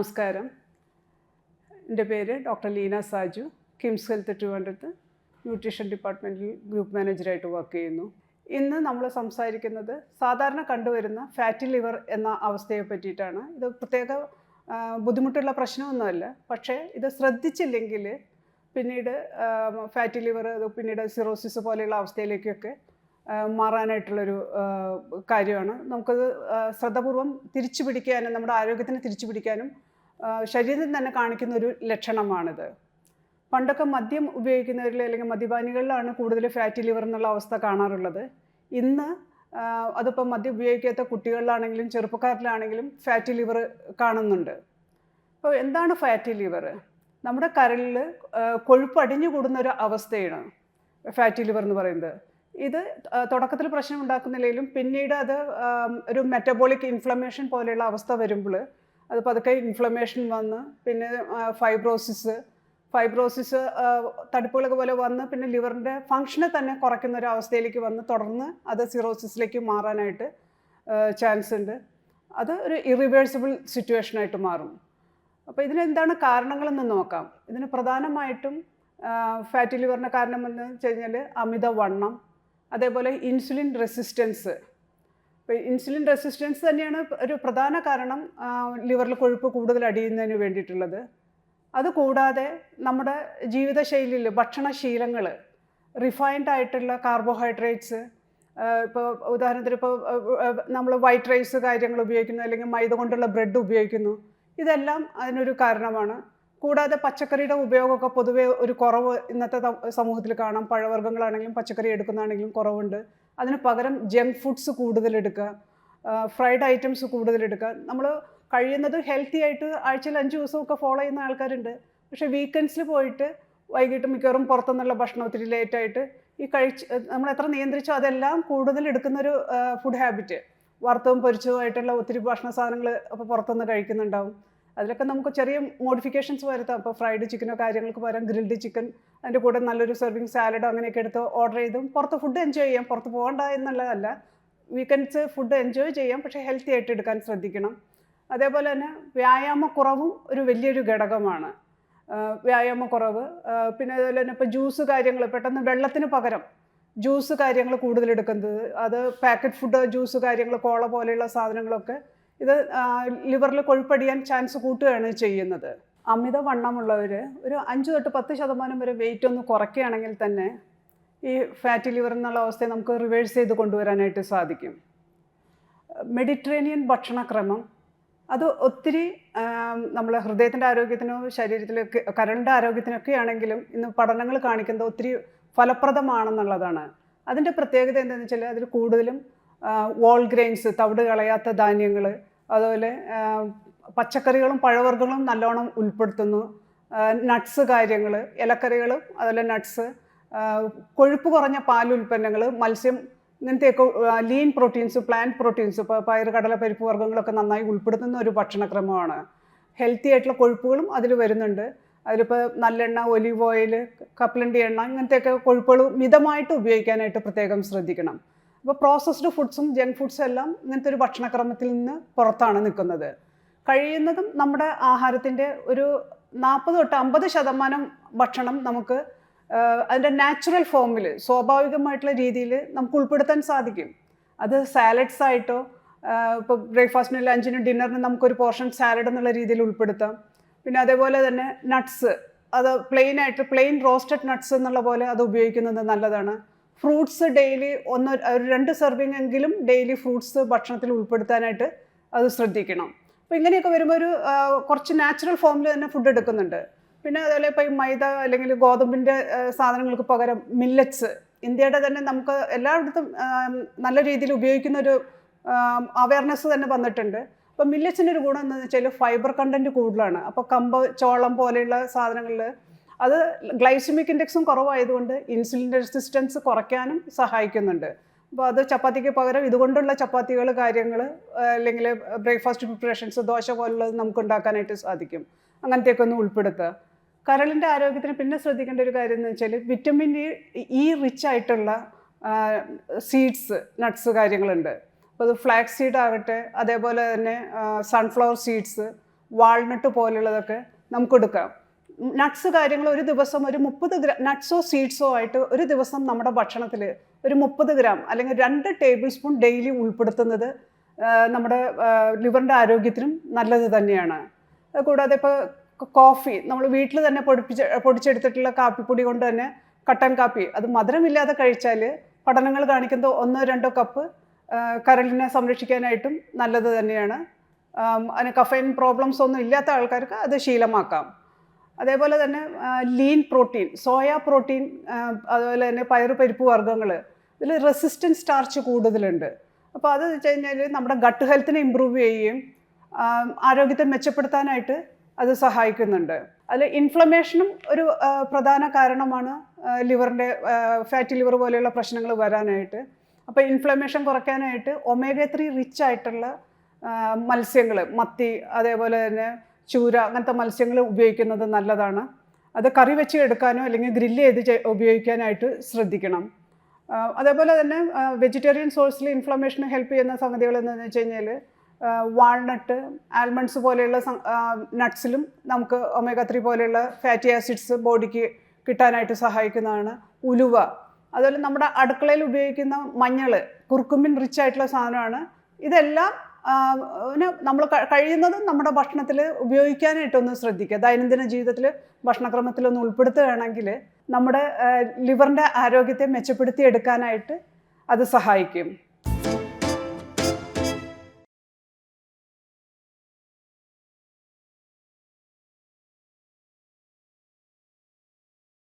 നമസ്കാരം. എൻ്റെ പേര് ഡോക്ടർ ലീന സാജു. കിംസ് ഹെൽത്ത് ട്രിവാൻഡ്രത്ത് ന്യൂട്രീഷൻ ഡിപ്പാർട്ട്മെൻറ്റിൽ ഗ്രൂപ്പ് മാനേജറായിട്ട് വർക്ക് ചെയ്യുന്നു. ഇന്ന് നമ്മൾ സംസാരിക്കുന്നത് സാധാരണ കണ്ടുവരുന്ന ഫാറ്റി ലിവർ എന്ന അവസ്ഥയെ പറ്റിയിട്ടാണ്. ഇത് പ്രത്യേക ബുദ്ധിമുട്ടുള്ള പ്രശ്നമൊന്നുമല്ല, പക്ഷേ ഇത് ശ്രദ്ധിച്ചില്ലെങ്കിൽ പിന്നീട് ഫാറ്റി ലിവർ പിന്നീട് സിറോസിസ് പോലെയുള്ള അവസ്ഥയിലേക്കൊക്കെ മാറാനായിട്ടുള്ളൊരു കാര്യമാണ്. നമുക്കത് ശ്രദ്ധാപൂർവം തിരിച്ചു പിടിക്കാനും നമ്മുടെ ആരോഗ്യത്തിന് തിരിച്ചു പിടിക്കാനും ശരീരത്തിൽ തന്നെ കാണിക്കുന്ന ഒരു ലക്ഷണമാണിത്. പണ്ടൊക്കെ മദ്യം ഉപയോഗിക്കുന്നവരിൽ അല്ലെങ്കിൽ മദ്യപാനികളിലാണ് കൂടുതൽ ഫാറ്റി ലിവർ എന്നുള്ള അവസ്ഥ കാണാറുള്ളത്. ഇന്ന് അതിപ്പോൾ മദ്യം ഉപയോഗിക്കാത്ത കുട്ടികളിലാണെങ്കിലും ചെറുപ്പക്കാരിലാണെങ്കിലും ഫാറ്റി ലിവർ കാണുന്നുണ്ട്. അപ്പോൾ എന്താണ് ഫാറ്റി ലിവർ? നമ്മുടെ കരളിൽ കൊഴുപ്പ് അടിഞ്ഞു കൂടുന്ന ഒരു അവസ്ഥയാണ് ഫാറ്റി ലിവർ എന്ന് പറയുന്നത്. ഇത് തുടക്കത്തിൽ പ്രശ്നം ഉണ്ടാക്കുന്നില്ലെങ്കിലും പിന്നീട് അത് ഒരു മെറ്റബോളിക് ഇൻഫ്ലമേഷൻ പോലെയുള്ള അവസ്ഥ വരുമ്പോൾ അത് പതുക്കെ ഇൻഫ്ലമേഷൻ വന്ന് പിന്നെ ഫൈബ്രോസിസ് തടിപ്പുകളൊക്കെ പോലെ വന്ന് പിന്നെ ലിവറിൻ്റെ ഫങ്ഷനെ തന്നെ കുറയ്ക്കുന്ന ഒരു അവസ്ഥയിലേക്ക് വന്ന് തുടർന്ന് അത് സിറോസിസിലേക്ക് മാറാനായിട്ട് ചാൻസ് ഉണ്ട്. അത് ഒരു ഇറിവേഴ്സിബിൾ സിറ്റുവേഷനായിട്ട് മാറും. അപ്പോൾ ഇതിനെന്താണ് കാരണങ്ങളെന്ന് നോക്കാം. ഇതിന് പ്രധാനമായിട്ടും ഫാറ്റി ലിവറിൻ്റെ കാരണം എന്ന് വെച്ച് കഴിഞ്ഞാൽ അമിതവണ്ണം, അതേപോലെ ഇൻസുലിൻ റെസിസ്റ്റൻസ്. ഇപ്പോൾ ഇൻസുലിൻ റെസിസ്റ്റൻസ് തന്നെയാണ് ഒരു പ്രധാന കാരണം ലിവറിൽ കൊഴുപ്പ് കൂടുതൽ അടിയുന്നതിന് വേണ്ടിയിട്ടുള്ളത്. അതുകൂടാതെ നമ്മുടെ ജീവിതശൈലിയിൽ ഭക്ഷണശീലങ്ങൾ, റിഫൈൻഡ് ആയിട്ടുള്ള കാർബോഹൈഡ്രേറ്റ്സ്, ഇപ്പോൾ ഉദാഹരണത്തിന് ഇപ്പോൾ നമ്മൾ വൈറ്റ് റൈസ് കാര്യങ്ങൾ ഉപയോഗിക്കുന്നു, അല്ലെങ്കിൽ മൈദ കൊണ്ടുള്ള ബ്രെഡ് ഉപയോഗിക്കുന്നു. ഇതെല്ലാം അതിനൊരു കാരണമാണ്. കൂടാതെ പച്ചക്കറിയുടെ ഉപയോഗമൊക്കെ പൊതുവേ ഒരു കുറവ് ഇന്നത്തെ സമൂഹത്തിൽ കാണാം. പഴവർഗ്ഗങ്ങളാണെങ്കിലും പച്ചക്കറി എടുക്കുന്നതാണെങ്കിലും കുറവുണ്ട്. അതിന് പകരം ജങ്ക് ഫുഡ്സ് കൂടുതലെടുക്കുക, ഫ്രൈഡ് ഐറ്റംസ് കൂടുതലെടുക്കുക. നമ്മൾ കഴിയുന്നത് ഹെൽത്തി ആയിട്ട് ആഴ്ചയിൽ 5 ദിവസമൊക്കെ ഫോളോ ചെയ്യുന്ന ആൾക്കാരുണ്ട്. പക്ഷേ വീക്കെൻഡ്സിൽ പോയിട്ട് വൈകിട്ട് മിക്കവാറും പുറത്തുനിന്നുള്ള ഭക്ഷണം ഒത്തിരി ലേറ്റായിട്ട് നമ്മൾ എത്ര നിയന്ത്രിച്ചോ അതെല്ലാം കൂടുതൽ എടുക്കുന്നൊരു ഫുഡ് ഹാബിറ്റ്. വറുത്തതും പൊരിച്ചതുമായിട്ടുള്ള ഒത്തിരി ഭക്ഷണ സാധനങ്ങൾ അപ്പോൾ പുറത്തുനിന്ന് കഴിക്കുന്നുണ്ടാവും. അതിലൊക്കെ നമുക്ക് ചെറിയ മോഡിഫിക്കേഷൻസ് വരുത്താം. ഇപ്പോൾ ഫ്രൈഡ് ചിക്കനോ കാര്യങ്ങൾക്ക് പകരം ഗ്രിൽഡ് ചിക്കൻ, അതിൻ്റെ കൂടെ നല്ലൊരു സെർവിങ് സാലഡോ അങ്ങനെയൊക്കെ എടുത്ത് ഓർഡർ ചെയ്തും പുറത്ത് ഫുഡ് എൻജോയ് ചെയ്യാം. പുറത്ത് പോകണ്ട എന്നുള്ളതല്ല, വീക്കെൻഡ്സ് ഫുഡ് എൻജോയ് ചെയ്യാം, പക്ഷേ ഹെൽത്തി ആയിട്ട് എടുക്കാൻ ശ്രദ്ധിക്കണം. അതേപോലെ തന്നെ വ്യായാമക്കുറവും ഒരു വലിയൊരു ഘടകമാണ്. വ്യായാമക്കുറവ്, പിന്നെ അതുപോലെ തന്നെ ഇപ്പോൾ ജ്യൂസ് കാര്യങ്ങൾ, പെട്ടെന്ന് വെള്ളത്തിന് പകരം ജ്യൂസ് കാര്യങ്ങൾ കൂടുതലെടുക്കുന്നത്, അത് പാക്കറ്റ് ഫുഡ് ജ്യൂസ് കാര്യങ്ങൾ, കോള പോലെയുള്ള സാധനങ്ങളൊക്കെ ഇത് ലിവറിൽ കൊഴുപ്പടിയാൻ ചാൻസ് കൂട്ടുകയാണ് ചെയ്യുന്നത്. അമിതവണ്ണമുള്ളവർ ഒരു 5 തൊട്ട് 10% വരെ വെയിറ്റ് ഒന്ന് കുറയ്ക്കുകയാണെങ്കിൽ തന്നെ ഈ ഫാറ്റി ലിവർ എന്നുള്ള അവസ്ഥയെ നമുക്ക് റിവേഴ്സ് ചെയ്ത് കൊണ്ടുവരാനായിട്ട് സാധിക്കും. മെഡിറ്ററേനിയൻ ഭക്ഷണക്രമം അത് ഒത്തിരി നമ്മളെ ഹൃദയത്തിൻ്റെ ആരോഗ്യത്തിനോ ശരീരത്തിലേക്ക് കരളിൻ്റെ ആരോഗ്യത്തിനൊക്കെ ആണെങ്കിലും ഇന്ന് പഠനങ്ങൾ കാണിക്കുന്നത് ഒത്തിരി ഫലപ്രദമാണെന്നുള്ളതാണ്. അതിൻ്റെ പ്രത്യേകത എന്താണെന്ന് വെച്ചാൽ അതിൽ കൂടുതലും വോൾ ഗ്രെയിൻസ്, തവിട് കളയാത്ത ധാന്യങ്ങൾ, അതുപോലെ പച്ചക്കറികളും പഴവർഗ്ഗങ്ങളും നല്ലോണം ഉൾപ്പെടുത്തുന്നു. നട്ട്സ് കാര്യങ്ങൾ, ഇലക്കറികളും അതുപോലെ നട്ട്സ്, കൊഴുപ്പ് കുറഞ്ഞ പാലുൽപ്പന്നങ്ങൾ, മത്സ്യം, ഇങ്ങനത്തെയൊക്കെ ലീൻ പ്രോട്ടീൻസ്, പ്ലാന്റ് പ്രോട്ടീൻസ്, ഇപ്പോൾ പയർ, കടല, പരിപ്പ് വർഗ്ഗങ്ങളൊക്കെ നന്നായി ഉൾപ്പെടുത്തുന്ന ഒരു ഭക്ഷണക്രമമാണ്. ഹെൽത്തി ആയിട്ടുള്ള കൊഴുപ്പുകളും അതിൽ വരുന്നുണ്ട്. അതിലിപ്പോൾ നല്ലെണ്ണ, ഒലിവ് ഓയിൽ, കപ്പലണ്ടി എണ്ണ, ഇങ്ങനത്തെയൊക്കെ കൊഴുപ്പുകൾ മിതമായിട്ട് ഉപയോഗിക്കാനായിട്ട് പ്രത്യേകം ശ്രദ്ധിക്കണം. അപ്പോൾ പ്രോസസ്ഡ് ഫുഡ്സും ജങ്ക് ഫുഡ്സും എല്ലാം ഇങ്ങനത്തെ ഒരു ഭക്ഷണക്രമത്തിൽ നിന്ന് പുറത്താണ് നിൽക്കുന്നത്. കഴിയുന്നതും നമ്മുടെ ആഹാരത്തിൻ്റെ ഒരു 40 തൊട്ട് 50% ഭക്ഷണം നമുക്ക് അതിൻ്റെ നാച്ചുറൽ ഫോമിൽ സ്വാഭാവികമായിട്ടുള്ള രീതിയിൽ നമുക്ക് ഉൾപ്പെടുത്താൻ സാധിക്കും. അത് സാലഡ്സ് ആയിട്ടോ, ഇപ്പോൾ ബ്രേക്ക്ഫാസ്റ്റിനും ലഞ്ചിനും ഡിന്നറിനും നമുക്കൊരു പോർഷൻ സാലഡ് എന്നുള്ള രീതിയിൽ ഉൾപ്പെടുത്താം. പിന്നെ അതേപോലെ തന്നെ നട്ട്സ്, അത് പ്ലെയിൻ റോസ്റ്റഡ് നട്ട്സ് എന്നുള്ള പോലെ അത് ഉപയോഗിക്കുന്നത് നല്ലതാണ്. ഫ്രൂട്ട്സ് ഡെയിലി 2 സെർവിങ് എങ്കിലും ഡെയിലി ഫ്രൂട്ട്സ് ഭക്ഷണത്തിൽ ഉൾപ്പെടുത്താനായിട്ട് അത് ശ്രദ്ധിക്കണം. അപ്പോൾ ഇങ്ങനെയൊക്കെ വരുമ്പോൾ ഒരു കുറച്ച് നാച്ചുറൽ ഫോമിൽ തന്നെ ഫുഡ് എടുക്കുന്നുണ്ട്. പിന്നെ അതുപോലെ ഇപ്പോൾ ഈ മൈദ അല്ലെങ്കിൽ ഗോതമ്പിൻ്റെ സാധനങ്ങൾക്ക് പകരം മില്ലറ്റ്സ്, ഇന്ത്യയുടെ തന്നെ നമുക്ക് എല്ലായിടത്തും നല്ല രീതിയിൽ ഉപയോഗിക്കുന്നൊരു അവയർനെസ് തന്നെ വന്നിട്ടുണ്ട്. അപ്പോൾ മില്ലറ്റ്സിൻ്റെ ഒരു ഗുണം എന്താണെന്ന് വെച്ചാൽ ഫൈബർ കണ്ടൻറ്റ് കൂടുതലാണ്. അപ്പോൾ കമ്പ്, ചോളം പോലെയുള്ള സാധനങ്ങളിൽ അത് ഗ്ലൈസമിക് ഇൻഡെക്സും കുറവായതുകൊണ്ട് ഇൻസുലിൻ റെസിസ്റ്റൻസ് കുറയ്ക്കാനും സഹായിക്കുന്നുണ്ട്. അപ്പോൾ അത് ചപ്പാത്തിക്ക് പകരം ഇതുകൊണ്ടുള്ള ചപ്പാത്തികൾ കാര്യങ്ങൾ, അല്ലെങ്കിൽ ബ്രേക്ക്ഫാസ്റ്റ് പ്രിപ്പറേഷൻസ്, ദോശ പോലുള്ളത് നമുക്ക് ഉണ്ടാക്കാനായിട്ട് സാധിക്കും. അങ്ങനത്തെയൊക്കെ ഒന്ന് ഉൾപ്പെടുത്തുക. കരളിൻ്റെ ആരോഗ്യത്തിന് പിന്നെ ശ്രദ്ധിക്കേണ്ട ഒരു കാര്യം എന്ന് വെച്ചാൽ വിറ്റമിൻ ഇ റിച്ച് ആയിട്ടുള്ള സീഡ്സ്, നട്ട്സ് കാര്യങ്ങളുണ്ട്. അപ്പോൾ അത് ഫ്ലാക്സ് സീഡ് ആകട്ടെ, അതേപോലെ തന്നെ സൺഫ്ലവർ സീഡ്സ്, വാൾനട്ട് പോലുള്ളതൊക്കെ നമുക്ക് എടുക്കാം. നട്ട്സ് കാര്യങ്ങൾ ഒരു ദിവസം ഒരു 30 ഗ്രാം നട്ട്സോ സീഡ്സോ ആയിട്ട് ഒരു ദിവസം നമ്മുടെ ഭക്ഷണത്തിൽ ഒരു 30 ഗ്രാം അല്ലെങ്കിൽ 2 ടേബിൾ സ്പൂൺ ഡെയിലി ഉൾപ്പെടുത്തുന്നത് നമ്മുടെ ലിവറിൻ്റെ ആരോഗ്യത്തിനും നല്ലത് തന്നെയാണ്. കൂടാതെ ഇപ്പോൾ കോഫി നമ്മൾ വീട്ടിൽ തന്നെ പൊടിച്ചെടുത്തിട്ടുള്ള കാപ്പിപ്പൊടി കൊണ്ട് തന്നെ കട്ടൻ കാപ്പി അത് മധുരമില്ലാതെ കഴിച്ചാൽ പഠനങ്ങൾ കാണിക്കുന്നത് 1-2 കപ്പ് കരളിനെ സംരക്ഷിക്കാനായിട്ടും നല്ലത് തന്നെയാണ്. അതിന് കഫൈൻ പ്രോബ്ലംസ് ഒന്നും ഇല്ലാത്ത ആൾക്കാർക്ക് അത് ശീലമാക്കാം. അതേപോലെ തന്നെ ലീൻ പ്രോട്ടീൻ, സോയ പ്രോട്ടീൻ, അതുപോലെ തന്നെ പരിപ്പ് വർഗ്ഗങ്ങൾ, ഇതിൽ റെസിസ്റ്റൻസ് സ്റ്റാർച്ച് കൂടുതലുണ്ട്. അപ്പോൾ അത് വെച്ച് കഴിഞ്ഞാൽ നമ്മുടെ ഗട്ട് ഹെൽത്തിനെ ഇമ്പ്രൂവ് ചെയ്യുകയും ആരോഗ്യത്തെ മെച്ചപ്പെടുത്താനായിട്ട് അത് സഹായിക്കുന്നുണ്ട്. അതിൽ ഇൻഫ്ലമേഷനും ഒരു പ്രധാന കാരണമാണ് ലിവറിൻ്റെ ഫാറ്റി ലിവർ പോലെയുള്ള പ്രശ്നങ്ങൾ വരാനായിട്ട്. അപ്പോൾ ഇൻഫ്ലമേഷൻ കുറയ്ക്കാനായിട്ട് omega-3 റിച്ച് ആയിട്ടുള്ള മത്സ്യങ്ങൾ, മത്തി, അതേപോലെ തന്നെ ചൂര, അങ്ങനത്തെ മത്സ്യങ്ങൾ ഉപയോഗിക്കുന്നത് നല്ലതാണ്. അത് കറി വെച്ച് എടുക്കാനോ അല്ലെങ്കിൽ ഗ്രില്ല് ചെയ്ത് ഉപയോഗിക്കാനായിട്ട് ശ്രദ്ധിക്കണം. അതേപോലെ തന്നെ വെജിറ്റേറിയൻ സോഴ്സിൽ ഇൻഫ്ലമേഷന് ഹെൽപ്പ് ചെയ്യുന്ന സംഗതികൾ എന്താണെന്ന് വെച്ച് കഴിഞ്ഞാൽ വാൾനട്ട്, ആൽമണ്ട്സ് പോലെയുള്ള നട്ട്സിലും നമുക്ക് omega-3 പോലെയുള്ള ഫാറ്റി ആസിഡ്സ് ബോഡിക്ക് കിട്ടാനായിട്ട് സഹായിക്കുന്നതാണ്. ഉലുവ, അതുപോലെ നമ്മുടെ അടുക്കളയിൽ ഉപയോഗിക്കുന്ന മഞ്ഞൾ, കുർക്കുമിൻ റിച്ച് ആയിട്ടുള്ള സാധനമാണ്. ഇതെല്ലാം നമ്മൾ കഴിയുന്നതും നമ്മുടെ ഭക്ഷണത്തിൽ ഉപയോഗിക്കാനായിട്ടൊന്ന് ശ്രദ്ധിക്കുക. ദൈനംദിന ജീവിതത്തിൽ ഭക്ഷണക്രമത്തിലൊന്ന് ഉൾപ്പെടുത്തുകയാണെങ്കിൽ നമ്മുടെ ലിവറിൻ്റെ ആരോഗ്യത്തെ മെച്ചപ്പെടുത്തി എടുക്കാനായിട്ട് അത് സഹായിക്കും.